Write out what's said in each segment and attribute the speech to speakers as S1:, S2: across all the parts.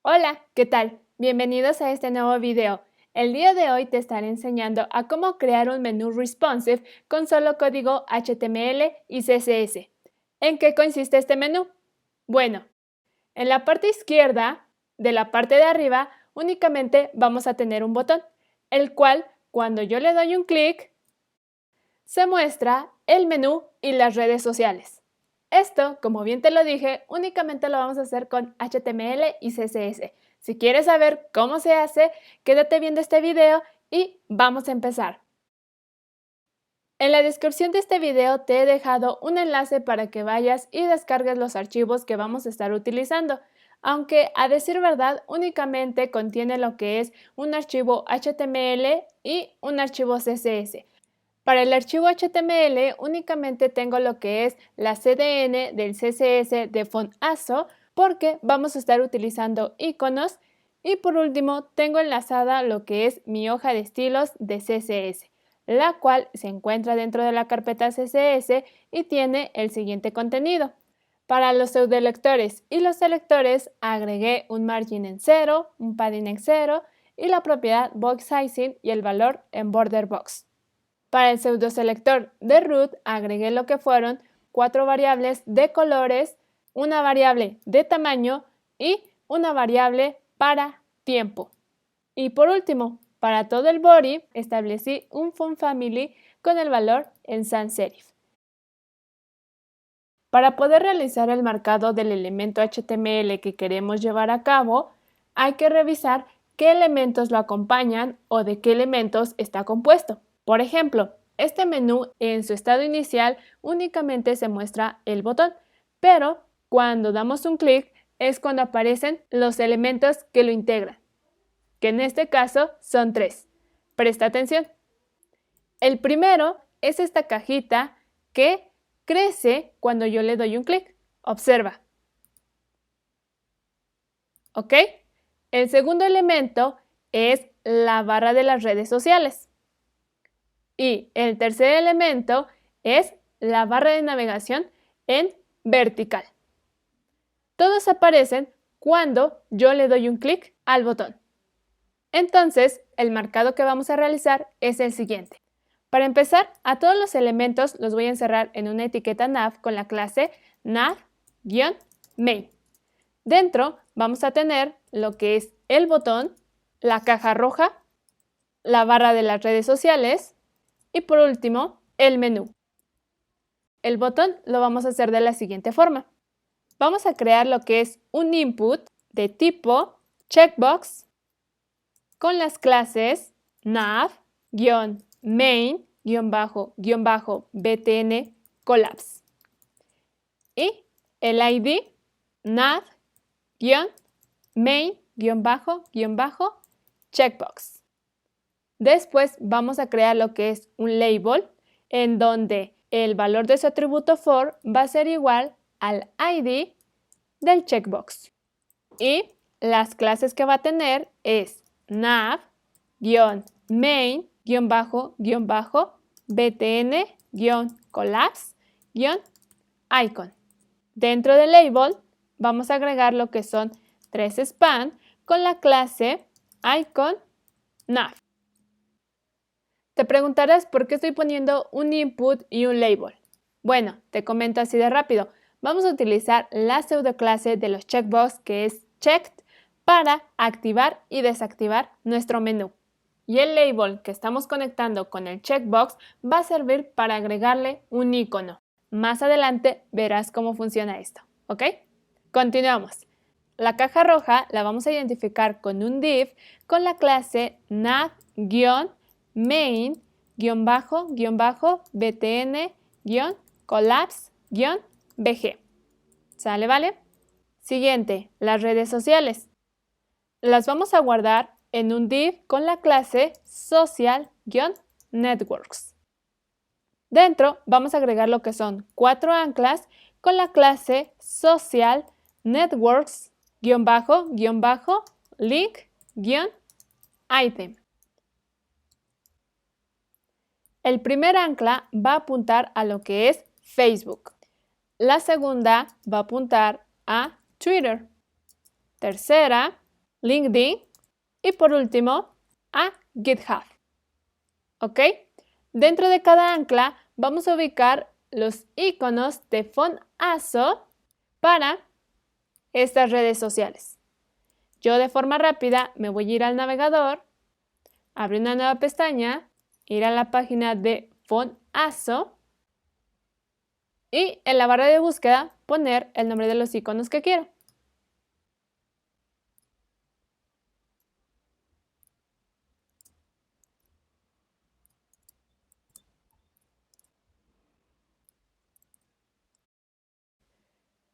S1: Hola, ¿qué tal? Bienvenidos a este nuevo video. El día de hoy te estaré enseñando a cómo crear un menú responsive con solo código HTML y CSS. ¿En qué consiste este menú? Bueno, en la parte izquierda de la parte de arriba únicamente vamos a tener un botón, el cual cuando yo le doy un clic, se muestra el menú y las redes sociales. Esto, como bien te lo dije, únicamente lo vamos a hacer con HTML y CSS. Si quieres saber cómo se hace, quédate viendo este video y vamos a empezar. En la descripción de este video te he dejado un enlace para que vayas y descargues los archivos que vamos a estar utilizando, aunque a decir verdad únicamente contiene lo que es un archivo HTML y un archivo CSS. Para el archivo HTML únicamente tengo lo que es la CDN del CSS de Fontazo porque vamos a estar utilizando iconos y por último tengo enlazada lo que es mi hoja de estilos de CSS, la cual se encuentra dentro de la carpeta CSS y tiene el siguiente contenido. Para los pseudolectores y los selectores agregué un margin en 0, un padding en 0 y la propiedad box sizing y el valor en border box. Para el pseudoselector de root agregué lo que fueron 4 variables de colores, una variable de tamaño y una variable para tiempo. Y por último, para todo el body establecí un font family con el valor en sans serif. Para poder realizar el marcado del elemento HTML que queremos llevar a cabo, hay que revisar qué elementos lo acompañan o de qué elementos está compuesto. Por ejemplo, este menú en su estado inicial únicamente se muestra el botón, pero cuando damos un clic es cuando aparecen los elementos que lo integran, que en este caso son 3. Presta atención. El primero es esta cajita que crece cuando yo le doy un clic. Observa. ¿Ok? El segundo elemento es la barra de las redes sociales. Y el tercer elemento es la barra de navegación en vertical. Todos aparecen cuando yo le doy un clic al botón. Entonces, el marcado que vamos a realizar es el siguiente. Para empezar, a todos los elementos los voy a encerrar en una etiqueta nav con la clase nav-main. Dentro vamos a tener lo que es el botón, la caja roja, la barra de las redes sociales y por último, el menú. El botón lo vamos a hacer de la siguiente forma. Vamos a crear lo que es un input de tipo checkbox con las clases nav-main-btn collapse y el ID nav-main-checkbox. Después vamos a crear lo que es un label en donde el valor de su atributo for va a ser igual al ID del checkbox. Y las clases que va a tener es nav-main-btn-collapse-icon. Dentro del label vamos a agregar lo que son 3 span con la clase icon nav. Te preguntarás por qué estoy poniendo un input y un label. Bueno, te comento así de rápido. Vamos a utilizar la pseudoclase de los checkbox que es checked para activar y desactivar nuestro menú. Y el label que estamos conectando con el checkbox va a servir para agregarle un icono. Más adelante verás cómo funciona esto, ¿ok? Continuamos. La caja roja la vamos a identificar con un div con la clase nav-main-btn-collapse-bg. ¿Sale, vale? Siguiente, las redes sociales. Las vamos a guardar en un div con la clase social-networks. Dentro vamos a agregar lo que son 4 anclas con la clase social networks-link-item. El primer ancla va a apuntar a lo que es Facebook. La segunda va a apuntar a Twitter. Tercera LinkedIn y por último a GitHub. ¿Ok? Dentro de cada ancla vamos a ubicar los iconos de Fonazo para estas redes sociales. Yo de forma rápida me voy a ir al navegador, abrir una nueva pestaña, ir a la página de Fonazo y en la barra de búsqueda poner el nombre de los iconos que quiero.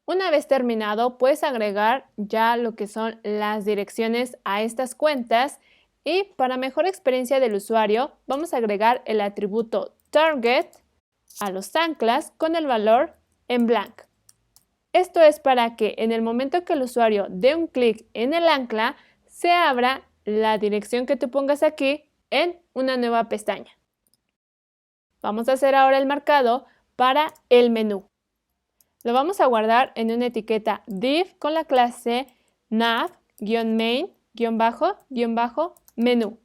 S1: Una vez terminado, puedes agregar ya lo que son las direcciones a estas cuentas y para mejor experiencia del usuario, vamos a agregar el atributo target a los anclas con el valor en blanco. Esto es para que en el momento que el usuario dé un clic en el ancla, se abra la dirección que tú pongas aquí en una nueva pestaña. Vamos a hacer ahora el marcado para el menú. Lo vamos a guardar en una etiqueta div con la clase nav-main-menú.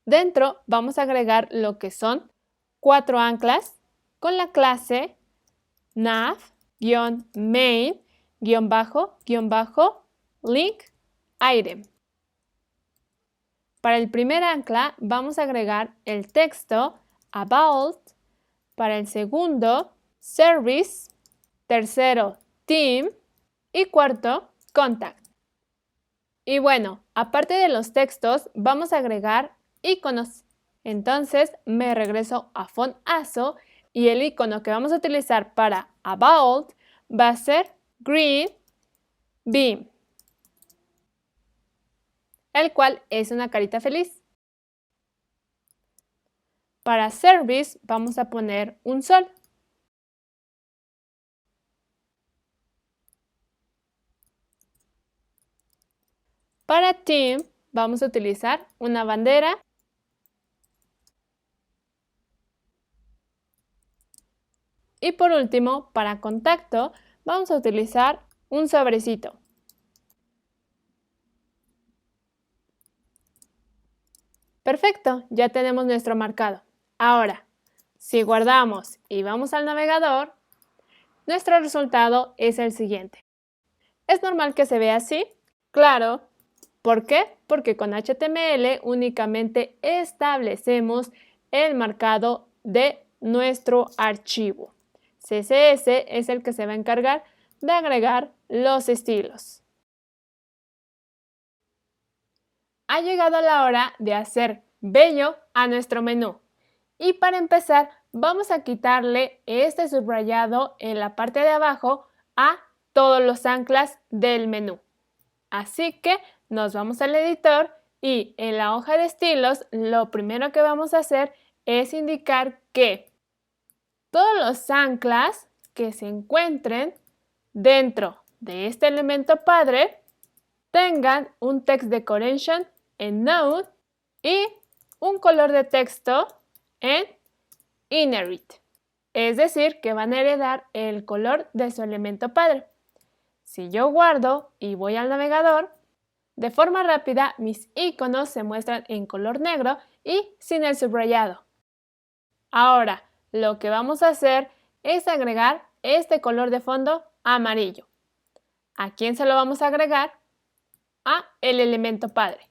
S1: Dentro vamos a agregar lo que son 4 anclas con la clase nav-main-link-item. Para el primer ancla vamos a agregar el texto about, para el segundo service, tercero team y cuarto contact. Y bueno, aparte de los textos vamos a agregar iconos. Entonces me regreso a Fonazo y el icono que vamos a utilizar para about va a ser green beam, el cual es una carita feliz. Para service vamos a poner un sol. Para team vamos a utilizar una bandera. Y por último, para contacto vamos a utilizar un sobrecito. Perfecto, ya tenemos nuestro marcado. Ahora, si guardamos y vamos al navegador, nuestro resultado es el siguiente. ¿Es normal que se vea así? Claro. ¿Por qué? Porque con HTML únicamente establecemos el marcado de nuestro archivo. CSS es el que se va a encargar de agregar los estilos. Ha llegado la hora de hacer bello a nuestro menú. Y para empezar, vamos a quitarle este subrayado en la parte de abajo a todos los anclas del menú. Así que nos vamos al editor y en la hoja de estilos lo primero que vamos a hacer es indicar que todos los anclas que se encuentren dentro de este elemento padre tengan un text decoration en Node y un color de texto en Inherit. Es decir, que van a heredar el color de su elemento padre. Si yo guardo y voy al navegador, de forma rápida mis iconos se muestran en color negro y sin el subrayado. Ahora, lo que vamos a hacer es agregar este color de fondo amarillo. ¿A quién se lo vamos a agregar? A el elemento padre.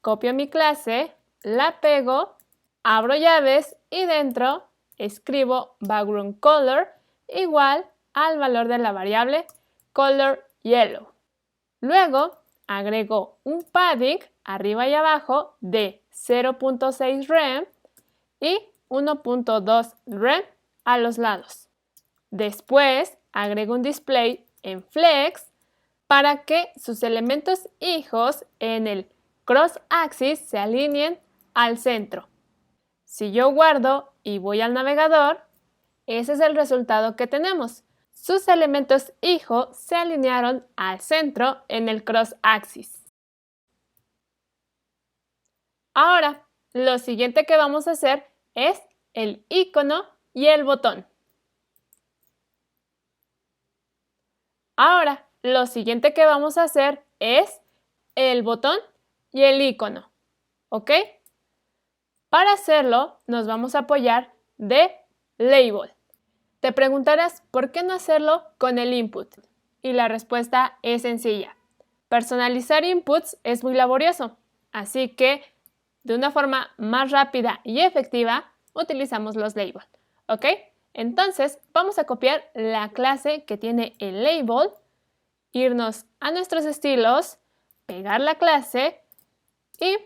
S1: Copio mi clase, la pego, abro llaves y dentro escribo background color igual al valor de la variable color yellow. Luego agrego un padding arriba y abajo de 0.6 rem y 1.2 rem a los lados. Después agrego un display en flex para que sus elementos hijos en el cross axis se alineen al centro. Si yo guardo y voy al navegador, ese es el resultado que tenemos. Sus elementos hijo se alinearon al centro en el cross axis. Ahora, lo siguiente que vamos a hacer es el icono y el botón. Ahora, lo siguiente que vamos a hacer es el botón y el icono, ¿ok? Para hacerlo, nos vamos a apoyar de label. Te preguntarás, ¿por qué no hacerlo con el input? Y la respuesta es sencilla. Personalizar inputs es muy laborioso, así que de una forma más rápida y efectiva utilizamos los labels, ¿ok? Entonces vamos a copiar la clase que tiene el label, irnos a nuestros estilos, pegar la clase y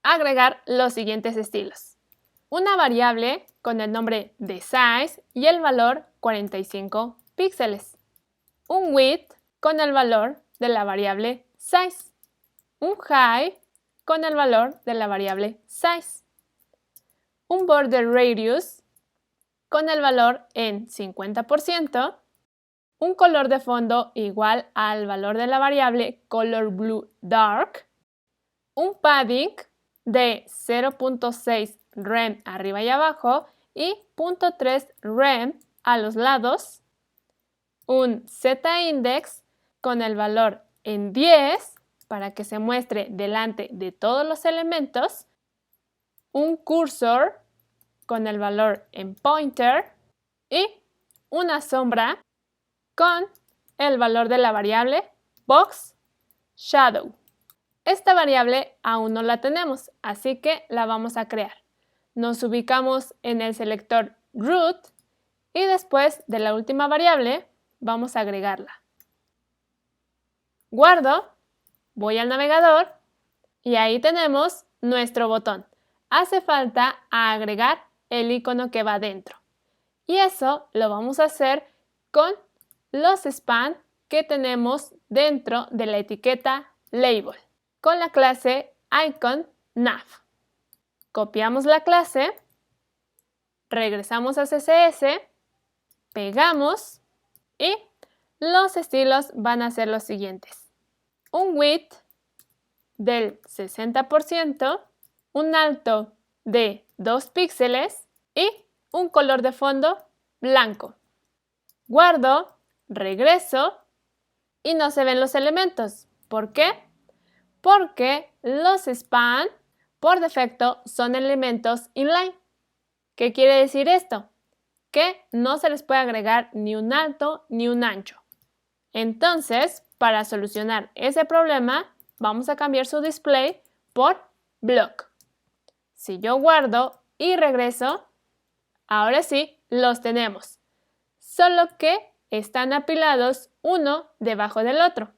S1: agregar los siguientes estilos. Una variable con el nombre de size y el valor 45 píxeles. Un width con el valor de la variable size. Un height con el valor de la variable size. Un border radius con el valor en 50%. Un color de fondo igual al valor de la variable color blue dark. Un padding de 0.6 rem arriba y abajo y 0.3 rem a los lados. Un z-index con el valor en 10 para que se muestre delante de todos los elementos. Un cursor con el valor en pointer y una sombra con el valor de la variable box shadow. Esta variable aún no la tenemos, así que la vamos a crear. Nos ubicamos en el selector root y después de la última variable vamos a agregarla. Guardo, voy al navegador y ahí tenemos nuestro botón. Hace falta agregar el icono que va dentro. Y eso lo vamos a hacer con los span que tenemos dentro de la etiqueta label, con la clase icon_nav. Copiamos la clase, regresamos a CSS, pegamos y los estilos van a ser los siguientes. Un width del 60%, un alto de 2 píxeles y un color de fondo blanco. Guardo, regreso y no se ven los elementos. ¿Por qué? Porque los span por defecto son elementos inline. ¿Qué quiere decir esto? Que no se les puede agregar ni un alto ni un ancho. Entonces, para solucionar ese problema, vamos a cambiar su display por block. Si yo guardo y regreso, ahora sí los tenemos, solo que están apilados uno debajo del otro.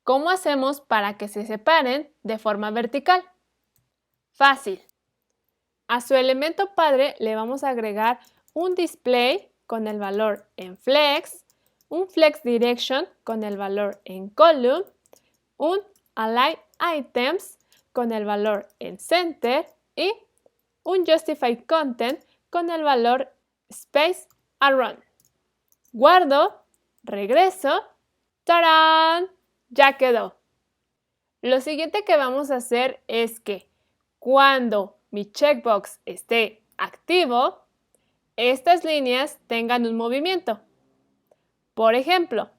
S1: ¿Cómo hacemos para que se separen de forma vertical? Fácil. A su elemento padre le vamos a agregar un display con el valor en flex, un flex direction con el valor en column, un align items con el valor en center y un justify content con el valor space around. Guardo, regreso, ¡tarán! Ya quedó. Lo siguiente que vamos a hacer es que cuando mi checkbox esté activo, estas líneas tengan un movimiento. Por ejemplo,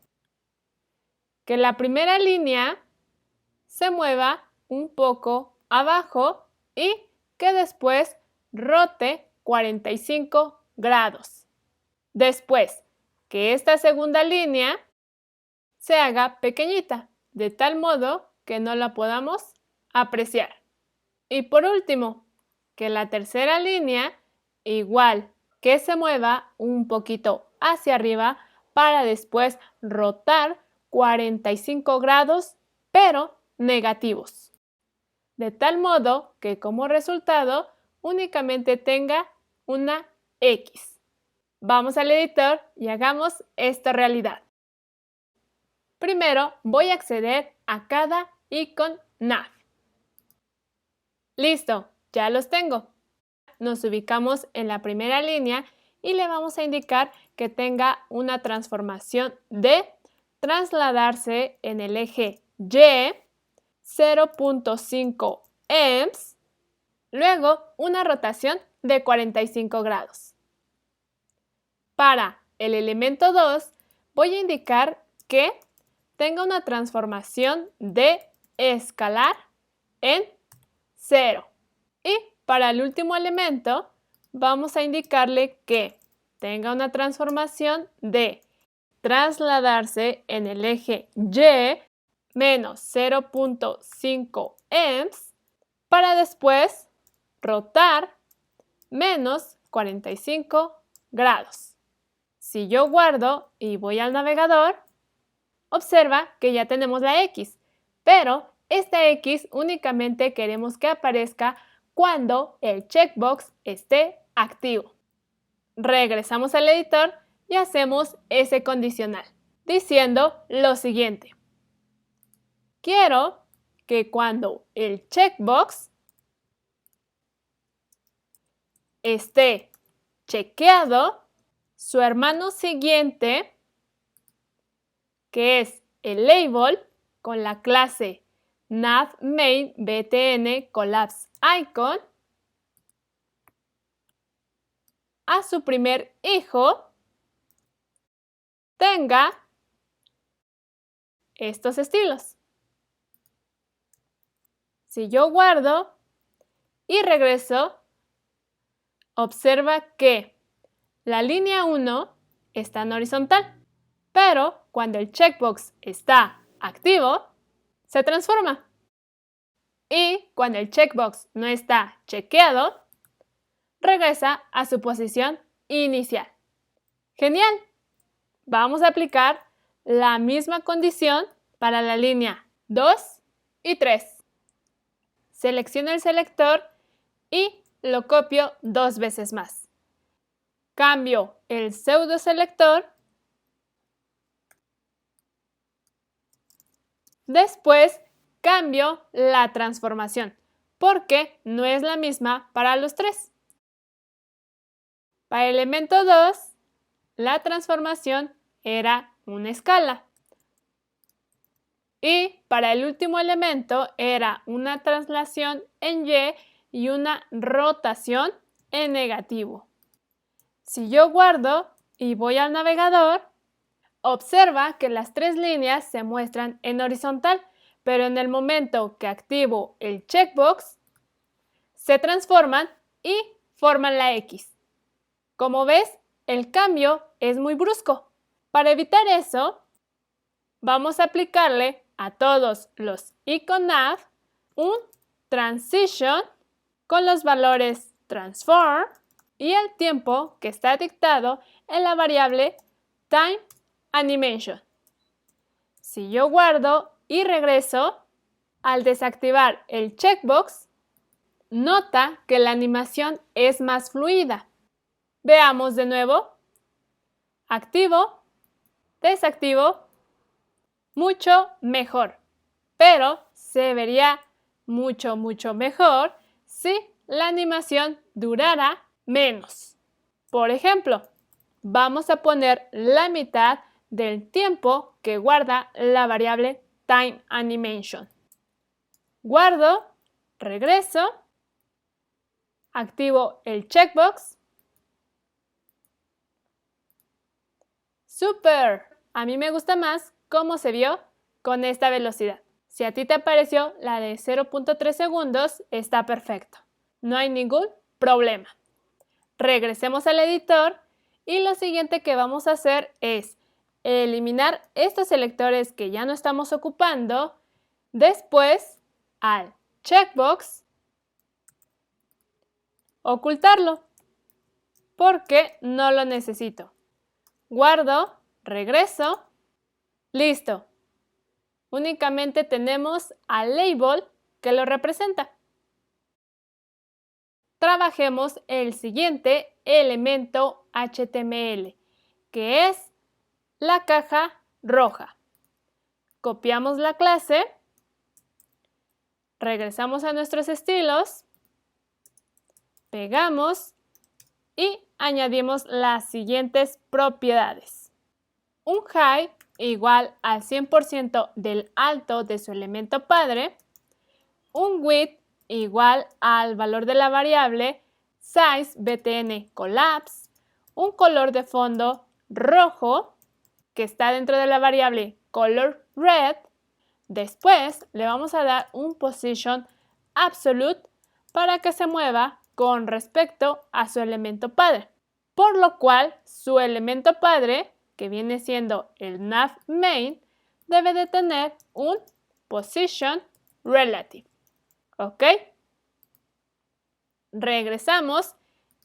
S1: que la primera línea se mueva un poco abajo y que después rote 45 grados. Después, que esta segunda línea se haga pequeñita, de tal modo que no la podamos apreciar. Y por último, que la tercera línea, igual que se mueva un poquito hacia arriba para después rotar 45 grados, pero negativos. De tal modo que como resultado únicamente tenga una X. Vamos al editor y hagamos esta realidad. Primero voy a acceder a cada icon nav. Listo, ya los tengo. Nos ubicamos en la primera línea y le vamos a indicar que tenga una transformación de trasladarse en el eje Y 0.5 ems, luego una rotación de 45 grados. Para el elemento 2 voy a indicar que tenga una transformación de escalar en 0. Y para el último elemento, vamos a indicarle que tenga una transformación de trasladarse en el eje Y menos 0.5 EMS para después rotar menos 45 grados. Si yo guardo y voy al navegador, observa que ya tenemos la X, pero esta X únicamente queremos que aparezca cuando el checkbox esté activo. Regresamos al editor y hacemos ese condicional, diciendo lo siguiente. Quiero que cuando el checkbox esté chequeado, su hermano siguiente, que es el label con la clase navMainBTNCollapseIcon, a su primer hijo tenga estos estilos. Si yo guardo y regreso, observa que la línea 1 está en horizontal, pero cuando el checkbox está activo, se transforma. Y cuando el checkbox no está chequeado, regresa a su posición inicial. ¡Genial! Vamos a aplicar la misma condición para la línea 2 y 3. Selecciono el selector y lo copio 2 veces más. Cambio el pseudoselector. Después cambio la transformación, porque no es la misma para los 3. Para el elemento 2, la transformación era una escala. Y para el último elemento era una traslación en Y y una rotación en negativo. Si yo guardo y voy al navegador, observa que las 3 líneas se muestran en horizontal, pero en el momento que activo el checkbox, se transforman y forman la X. Como ves, el cambio es muy brusco. Para evitar eso, vamos a aplicarle a todos los IconNav un transition con los valores transform y el tiempo que está dictado en la variable timeAnimation. Si yo guardo y regreso, al desactivar el checkbox, nota que la animación es más fluida. Veamos de nuevo. Activo, desactivo, mucho mejor. Pero se vería mucho mejor si la animación durara menos. Por ejemplo, vamos a poner la mitad del tiempo que guarda la variable timeAnimation. Guardo, regreso, activo el checkbox. ¡Súper! A mí me gusta más cómo se vio con esta velocidad. Si a ti te pareció la de 0.3 segundos, está perfecto. No hay ningún problema. Regresemos al editor y lo siguiente que vamos a hacer es eliminar estos selectores que ya no estamos ocupando. Después, al checkbox, ocultarlo porque no lo necesito. Guardo, regreso, listo. Únicamente tenemos al label que lo representa. Trabajemos el siguiente elemento HTML, que es la caja roja. Copiamos la clase, regresamos a nuestros estilos, pegamos y añadimos las siguientes propiedades. Un height igual al 100% del alto de su elemento padre, un width igual al valor de la variable sizeBTNCollapse, un color de fondo rojo que está dentro de la variable colorRed, Después le vamos a dar un position absolute para que se mueva con respecto a su elemento padre, por lo cual su elemento padre, que viene siendo el nav main, debe de tener un position relative. ¿Ok? Regresamos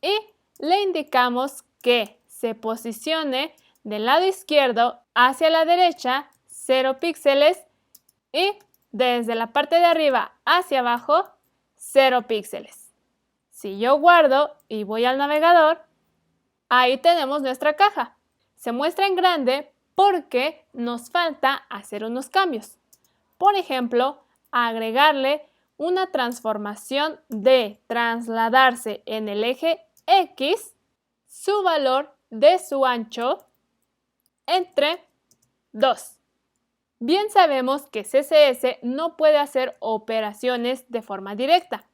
S1: y le indicamos que se posicione del lado izquierdo hacia la derecha 0 píxeles y desde la parte de arriba hacia abajo 0 píxeles. Si yo guardo y voy al navegador, ahí tenemos nuestra caja. Se muestra en grande porque nos falta hacer unos cambios. Por ejemplo, agregarle una transformación de trasladarse en el eje X, su valor de su ancho entre 2. Bien sabemos que CSS no puede hacer operaciones de forma directa.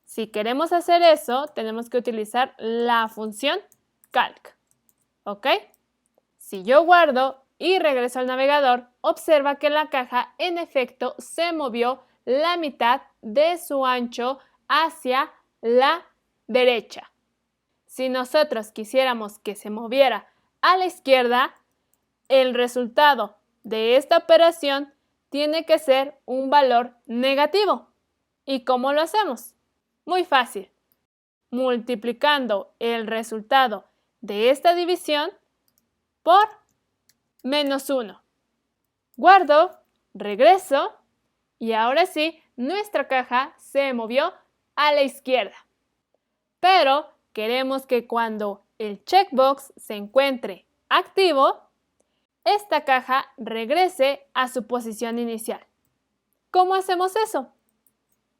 S1: Si queremos hacer eso, tenemos que utilizar la función calc. ¿Ok? Si yo guardo y regreso al navegador, observa que la caja en efecto se movió la mitad de su ancho hacia la derecha. Si nosotros quisiéramos que se moviera a la izquierda, el resultado de esta operación tiene que ser un valor negativo. ¿Y cómo lo hacemos? Muy fácil. Multiplicando el resultado de esta división por -1. Guardo, regreso y ahora sí, nuestra caja se movió a la izquierda. Pero queremos que cuando el checkbox se encuentre activo, esta caja regrese a su posición inicial. ¿Cómo hacemos eso?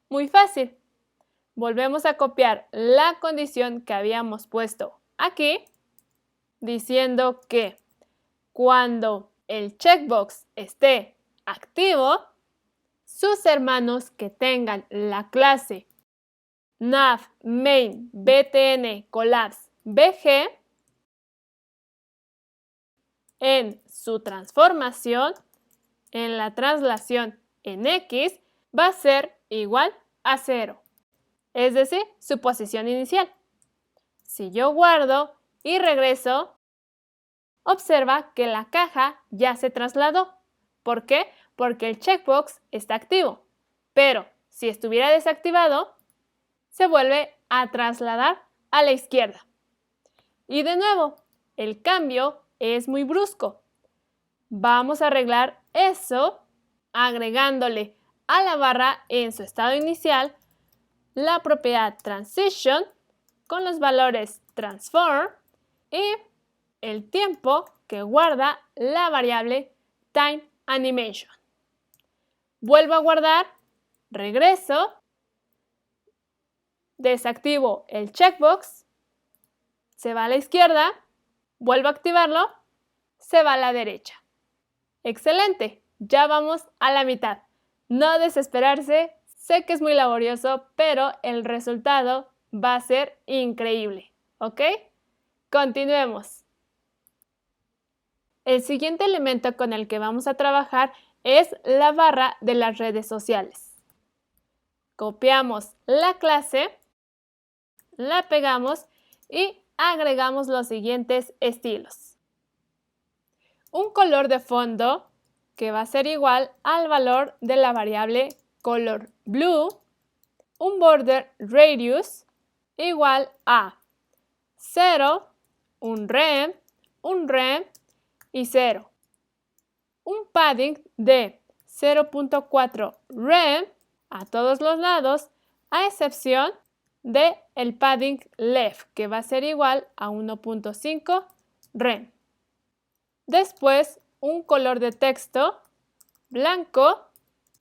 S1: Muy fácil. Volvemos a copiar la condición que habíamos puesto aquí, diciendo que cuando el checkbox esté activo, sus hermanos que tengan la clase nav main btn collapse bg en su transformación, en la traslación en X, va a ser igual a 0, es decir, su posición inicial. Si yo guardo y regreso, observa que la caja ya se trasladó. ¿Por qué? Porque el checkbox está activo. Pero si estuviera desactivado, se vuelve a trasladar a la izquierda. Y de nuevo, el cambio es muy brusco. Vamos a arreglar eso agregándole a la barra en su estado inicial la propiedad transition con los valores transform y el tiempo que guarda la variable time animation. Vuelvo a guardar, regreso, desactivo el checkbox, se va a la izquierda, vuelvo a activarlo, se va a la derecha. ¡Excelente! Ya vamos a la mitad. No desesperarse, sé que es muy laborioso, pero el resultado va a ser increíble. ¿Ok? Continuemos. El siguiente elemento con el que vamos a trabajar es la barra de las redes sociales. Copiamos la clase, la pegamos y agregamos los siguientes estilos. Un color de fondo que va a ser igual al valor de la variable color blue, un border radius igual a 0, un rem y 0. Un padding de 0.4 rem a todos los lados, a excepción de el padding left, que va a ser igual a 1.5 rem. Después, un color de texto blanco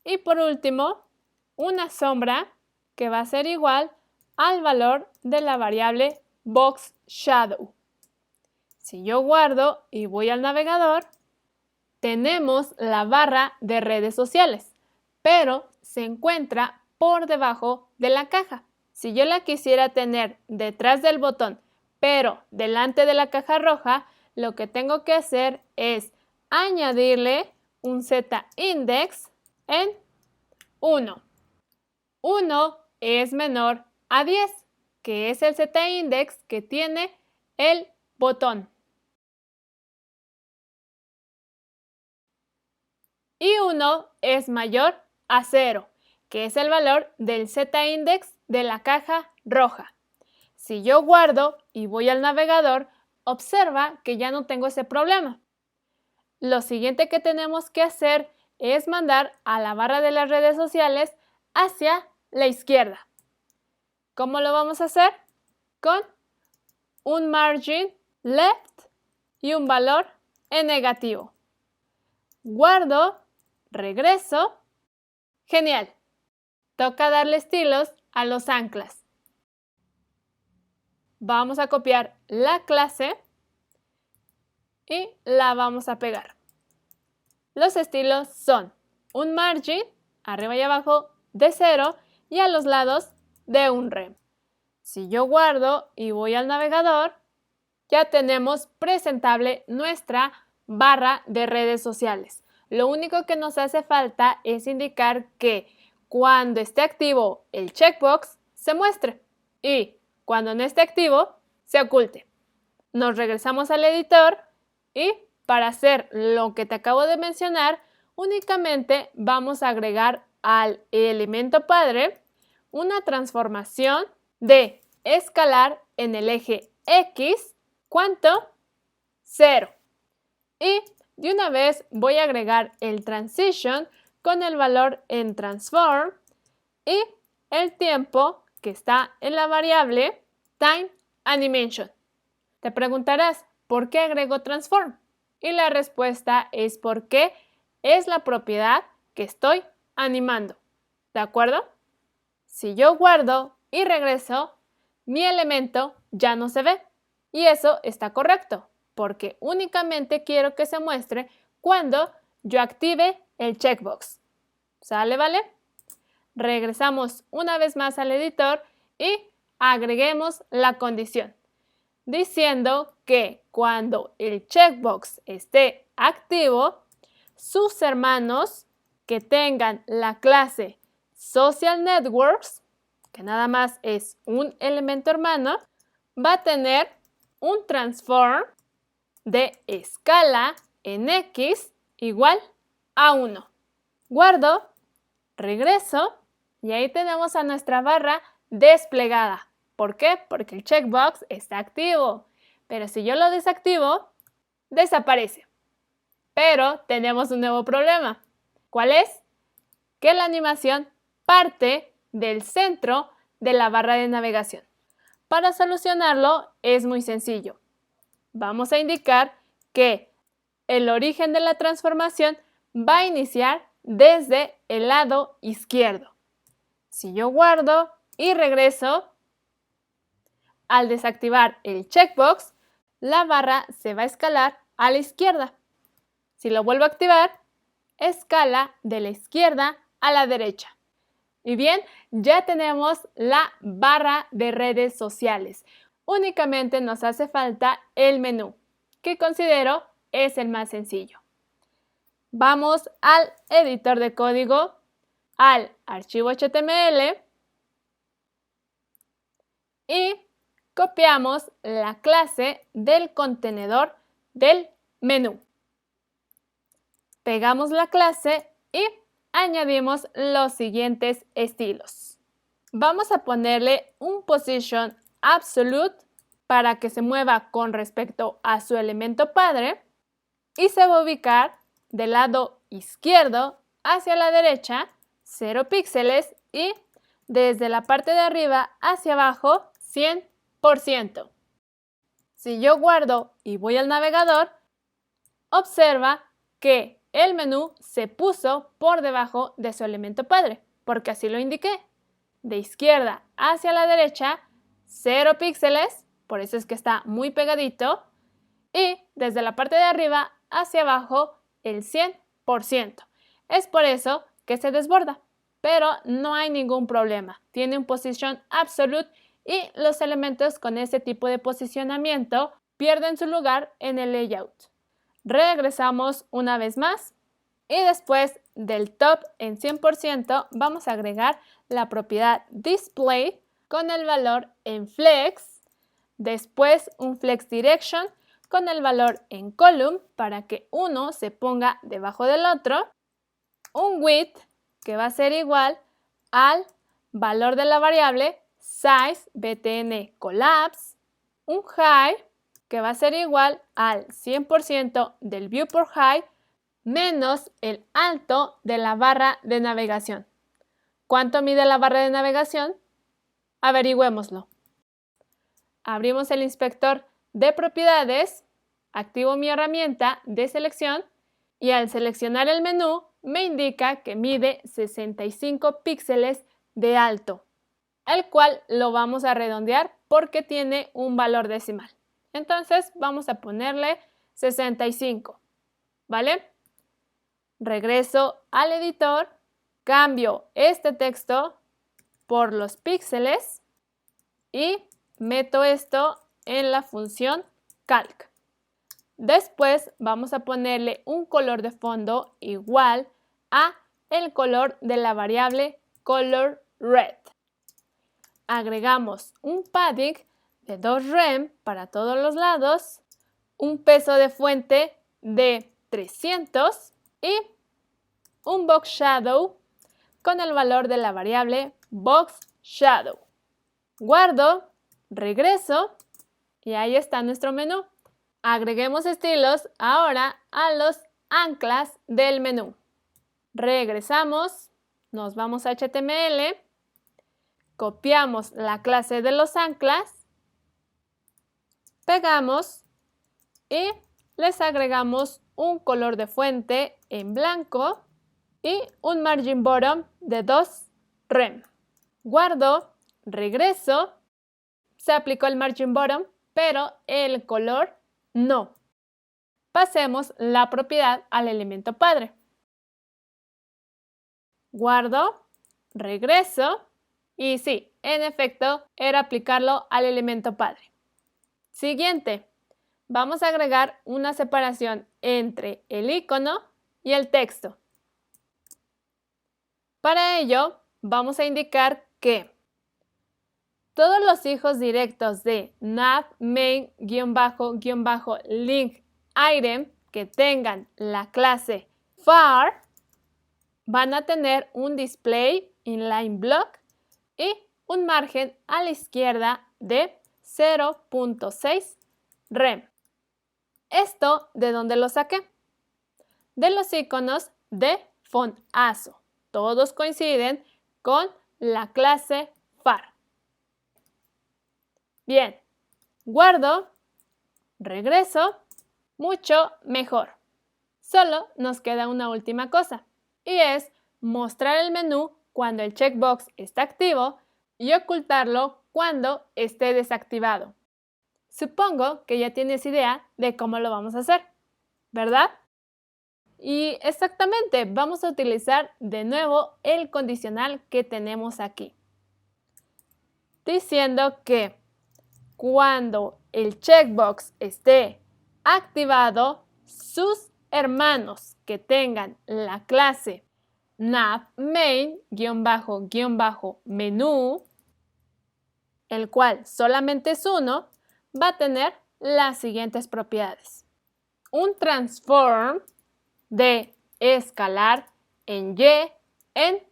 S1: y por último, una sombra que va a ser igual al valor de la variable box shadow. Si yo guardo y voy al navegador, tenemos la barra de redes sociales, pero se encuentra por debajo de la caja. Si yo la quisiera tener detrás del botón, pero delante de la caja roja, lo que tengo que hacer es añadirle un z-index en 1. 1 es menor a 10, que es el Z-index que tiene el botón. Y 1 es mayor a 0, que es el valor del Z-index de la caja roja. Si yo guardo y voy al navegador, observa que ya no tengo ese problema. Lo siguiente que tenemos que hacer es mandar a la barra de las redes sociales hacia la izquierda. ¿Cómo lo vamos a hacer? Con un margin left y un valor en negativo. Guardo, regreso. Genial. Toca darle estilos a los anclas. Vamos a copiar la clase y la vamos a pegar. Los estilos son un margin, arriba y abajo, de 0 y a los lados de un rem. Si yo guardo y voy al navegador, ya tenemos presentable nuestra barra de redes sociales. Lo único que nos hace falta es indicar que cuando esté activo el checkbox se muestre y cuando no esté activo se oculte. Nos regresamos al editor y para hacer lo que te acabo de mencionar, únicamente vamos a agregar al elemento padre una transformación de escalar en el eje X, ¿cuánto? 0. Y de una vez voy a agregar el transition con el valor en transform y el tiempo que está en la variable time animation. Te preguntarás, ¿por qué agrego transform? Y la respuesta es porque es la propiedad que estoy animando. ¿De acuerdo? Si yo guardo y regreso, mi elemento ya no se ve. Y eso está correcto, porque únicamente quiero que se muestre cuando yo active el checkbox. ¿Sale, vale? Regresamos una vez más al editor y agreguemos la condición, diciendo que cuando el checkbox esté activo, sus hermanos que tengan la clase Social Networks, que nada más es un elemento hermano, va a tener un transform de escala en X igual a 1. Guardo, regreso y ahí tenemos a nuestra barra desplegada. ¿Por qué? Porque el checkbox está activo. Pero si yo lo desactivo, desaparece. Pero tenemos un nuevo problema. ¿Cuál es? Que la animación parte del centro de la barra de navegación. Para solucionarlo es muy sencillo. Vamos a indicar que el origen de la transformación va a iniciar desde el lado izquierdo. Si yo guardo y regreso, al desactivar el checkbox, la barra se va a escalar a la izquierda. Si lo vuelvo a activar, escala de la izquierda a la derecha. Y bien, ya tenemos la barra de redes sociales. Únicamente nos hace falta el menú, que considero es el más sencillo. Vamos al editor de código, al archivo HTML y copiamos la clase del contenedor del menú. Pegamos la clase y añadimos los siguientes estilos. Vamos a ponerle un position absolute para que se mueva con respecto a su elemento padre y se va a ubicar del lado izquierdo hacia la derecha 0 píxeles y desde la parte de arriba hacia abajo 100%. Si yo guardo y voy al navegador, observa que el menú se puso por debajo de su elemento padre, porque así lo indiqué. De izquierda hacia la derecha, 0 píxeles, por eso es que está muy pegadito, y desde la parte de arriba hacia abajo, el 100%. Es por eso que se desborda, pero no hay ningún problema. Tiene un position absolute y los elementos con este tipo de posicionamiento pierden su lugar en el layout. Regresamos una vez más y después del top en 100% vamos a agregar la propiedad display con el valor en flex, después un flex direction con el valor en column para que uno se ponga debajo del otro, un width que va a ser igual al valor de la variable size btn collapse, un height que va a ser igual al 100% del viewport height menos el alto de la barra de navegación. ¿Cuánto mide la barra de navegación? Averigüémoslo. Abrimos el inspector de propiedades, activo mi herramienta de selección y al seleccionar el menú me indica que mide 65 píxeles de alto, el cual lo vamos a redondear porque tiene un valor decimal. Entonces vamos a ponerle 65, ¿vale? Regreso al editor, cambio este texto por los píxeles y meto esto en la función calc. Después vamos a ponerle un color de fondo igual a el color de la variable color red. Agregamos un padding de 2 rem para todos los lados, un peso de fuente de 300 y un box shadow con el valor de la variable box shadow. Guardo, regreso y ahí está nuestro menú. Agreguemos estilos ahora a los anclas del menú. Regresamos, nos vamos a HTML, copiamos la clase de los anclas, pegamos y les agregamos un color de fuente en blanco y un margin bottom de 2 rem. Guardo, regreso, se aplicó el margin bottom, pero el color no. Pasemos la propiedad al elemento padre. Guardo, regreso y sí, en efecto, era aplicarlo al elemento padre. Siguiente, vamos a agregar una separación entre el icono y el texto. Para ello, vamos a indicar que todos los hijos directos de nav main-link item que tengan la clase var van a tener un display inline block y un margen a la izquierda de 0.6 rem. ¿Esto de dónde lo saqué? De los iconos de FontAzo. Todos coinciden con la clase var. Bien, guardo, regreso, mucho mejor. Solo nos queda una última cosa y es mostrar el menú cuando el checkbox está activo y ocultarlo cuando esté desactivado. Supongo que ya tienes idea de cómo lo vamos a hacer, ¿verdad? Y exactamente, vamos a utilizar de nuevo el condicional que tenemos aquí, diciendo que cuando el checkbox esté activado, sus hermanos que tengan la clase nav main-menú, el cual solamente es uno, va a tener las siguientes propiedades. Un transform de escalar en Y en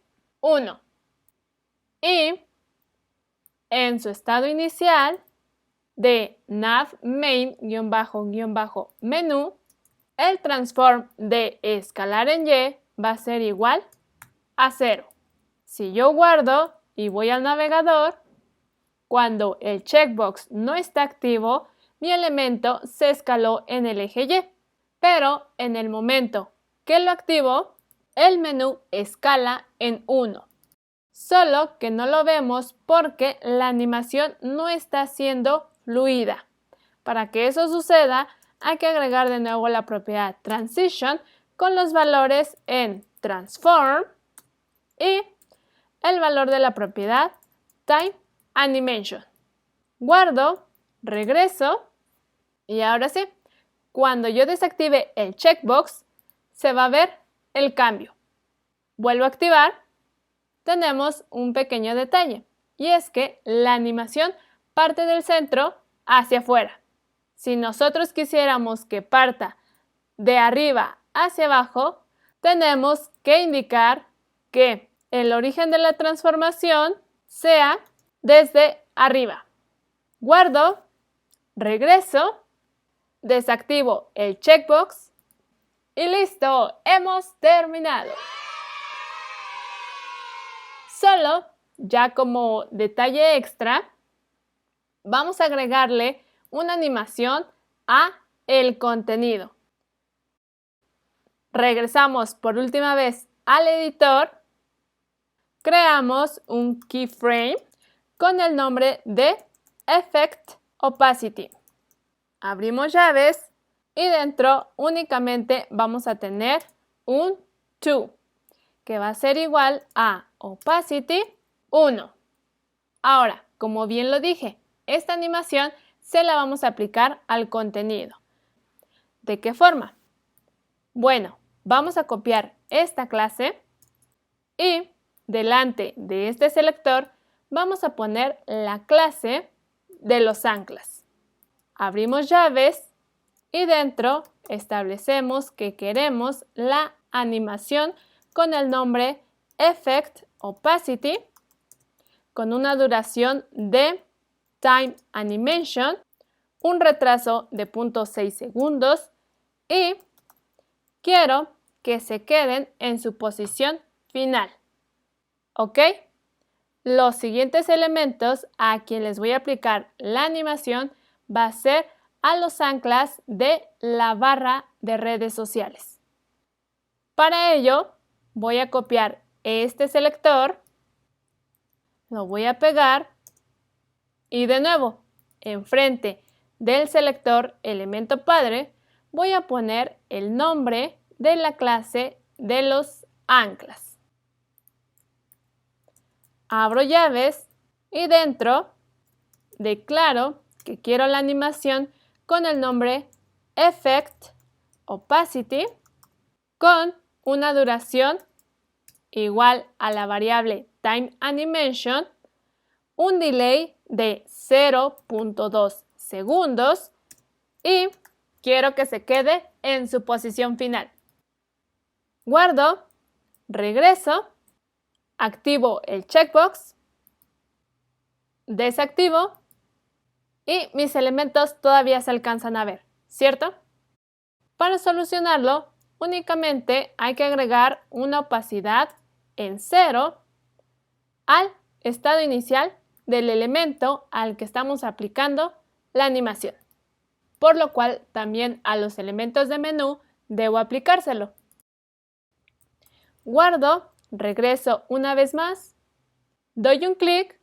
S1: 1 y en su estado inicial de nav main-menú, el transform de escalar en Y va a ser igual a 0. Si yo guardo y voy al navegador, cuando el checkbox no está activo, mi elemento se escaló en el eje Y, pero en el momento que lo activo, el menú escala en 1. Solo que no lo vemos porque la animación no está siendo fluida. Para que eso suceda, hay que agregar de nuevo la propiedad transition con los valores en transform y el valor de la propiedad time animation. Guardo, regreso y ahora sí, cuando yo desactive el checkbox, se va a ver el cambio. vuelvo a activar, tenemos un pequeño detalle, y es que la animación parte del centro hacia afuera. Si nosotros quisiéramos que parta de arriba hacia abajo, tenemos que indicar que el origen de la transformación sea desde arriba. Guardo, regreso, desactivo el checkbox y listo, hemos terminado. Solo, ya como detalle extra, vamos a agregarle una animación a el contenido. Regresamos por última vez al editor, creamos un keyframe con el nombre de Effect Opacity. Abrimos llaves y dentro únicamente vamos a tener un to, que va a ser igual a Opacity 1. Ahora, como bien lo dije, esta animación se la vamos a aplicar al contenido. ¿De qué forma? Bueno, vamos a copiar esta clase y delante de este selector vamos a poner la clase de los anclas. Abrimos llaves y dentro establecemos que queremos la animación con el nombre Effect Opacity con una duración de Time Animation, un retraso de 0.6 segundos y quiero que se queden en su posición final. ¿Ok? Los siguientes elementos a quien les voy a aplicar la animación va a ser a los anclas de la barra de redes sociales. Para ello, voy a copiar este selector, lo voy a pegar y de nuevo, enfrente del selector elemento padre, voy a poner el nombre de la clase de los anclas. Abro llaves y dentro declaro que quiero la animación con el nombre Effect Opacity con una duración igual a la variable Time Animation, un delay de 0.2 segundos y quiero que se quede en su posición final. Guardo, regreso, activo el checkbox, desactivo y mis elementos todavía se alcanzan a ver, ¿cierto? Para solucionarlo, únicamente hay que agregar una opacidad en 0 al estado inicial del elemento al que estamos aplicando la animación, por lo cual también a los elementos de menú debo aplicárselo. Guardo, regreso una vez más, doy un clic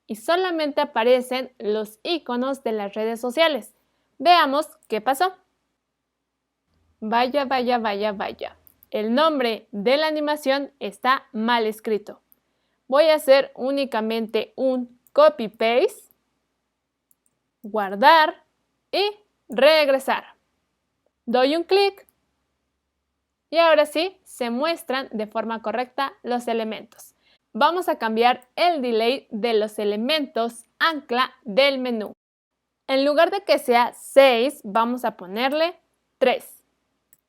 S1: y solamente aparecen los iconos de las redes sociales. Veamos qué pasó. Vaya. El nombre de la animación está mal escrito. Voy a hacer únicamente un copy-paste, guardar y regresar. Doy un clic y ahora sí se muestran de forma correcta los elementos. Vamos a cambiar el delay de los elementos ancla del menú. En lugar de que sea 6, vamos a ponerle 3.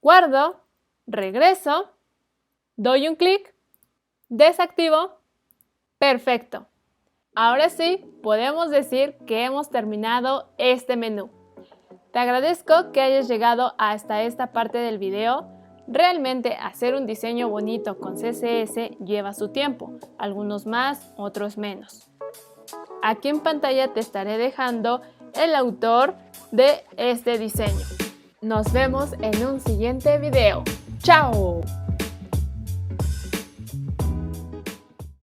S1: Guardo, regreso, doy un clic, desactivo. Perfecto. Ahora sí podemos decir que hemos terminado este menú. Te agradezco que hayas llegado hasta esta parte del video. Realmente hacer un diseño bonito con CSS lleva su tiempo, algunos más, otros menos. Aquí en pantalla te estaré dejando el autor de este diseño. Nos vemos en un siguiente video. ¡Chao!